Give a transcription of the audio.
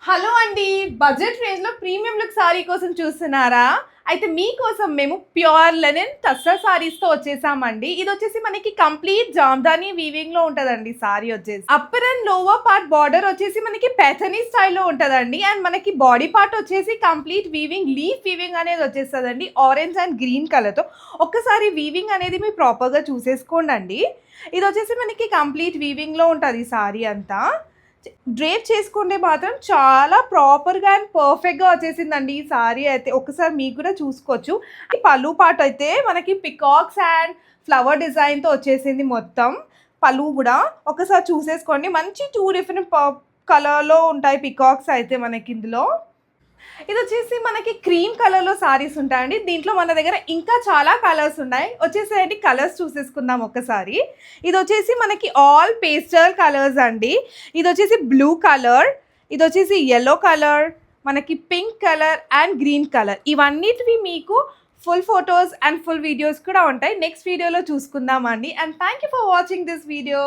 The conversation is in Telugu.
హలో అండి, బడ్జెట్ రేంజ్లో ప్రీమియం లుక్ సారీ కోసం చూస్తున్నారా? అయితే మీకోసం మేము ప్యూర్ లెనిన్ టస్సర్ సారీస్తో వచ్చేసామండి. ఇది వచ్చేసి మనకి కంప్లీట్ జామ్దానీ వీవింగ్లో ఉంటుందండి. సారీ వచ్చేసి upper and lower part border వచ్చేసి మనకి ప్యాథనీ స్టైల్లో ఉంటుందండి. అండ్ మనకి బాడీ పార్ట్ వచ్చేసి కంప్లీట్ వీవింగ్, లీఫ్ వీవింగ్ అనేది వచ్చేస్తుందండి. ఆరెంజ్ అండ్ గ్రీన్ కలర్తో ఒక్కసారి వీవింగ్ అనేది మీరు ప్రాపర్గా చూసేసుకోండి. ఇది వచ్చేసి మనకి కంప్లీట్ వీవింగ్లో ఉంటుంది సారీ అంతా. డ్రేప్ చేసుకుంటే మాత్రం చాలా ప్రాపర్గా అండ్ పర్ఫెక్ట్గా వచ్చేసిందండి ఈ సారీ అయితే. ఒకసారి మీకు కూడా చూసుకోవచ్చు. ఈ పళ్ళు పాట అయితే మనకి పికాక్స్ అండ్ ఫ్లవర్ డిజైన్తో వచ్చేసింది మొత్తం. పళ్ళు కూడా ఒకసారి చూసేసుకోండి. మంచి 2 డిఫరెంట్ కలర్లో ఉంటాయి పికాక్స్ అయితే మనకి ఇందులో. ఇది వచ్చేసి మనకి క్రీమ్ కలర్లో సారీస్ ఉంటాయండి. దీంట్లో మన దగ్గర ఇంకా చాలా కలర్స్ ఉన్నాయి. వచ్చేసేయండి కలర్స్ చూసేసుకుందాం ఒక్కసారి. ఇది వచ్చేసి మనకి ఆల్ పేస్టల్ కలర్స్ అండి. ఇది వచ్చేసి బ్లూ కలర్, ఇది వచ్చేసి ఎల్లో కలర్, మనకి pink colour and green colour. ఇవన్నిటివి మీకు full photos and full videos కూడా ఉంటాయి. నెక్స్ట్ వీడియోలో చూసుకుందామండి. And thank you for watching this video.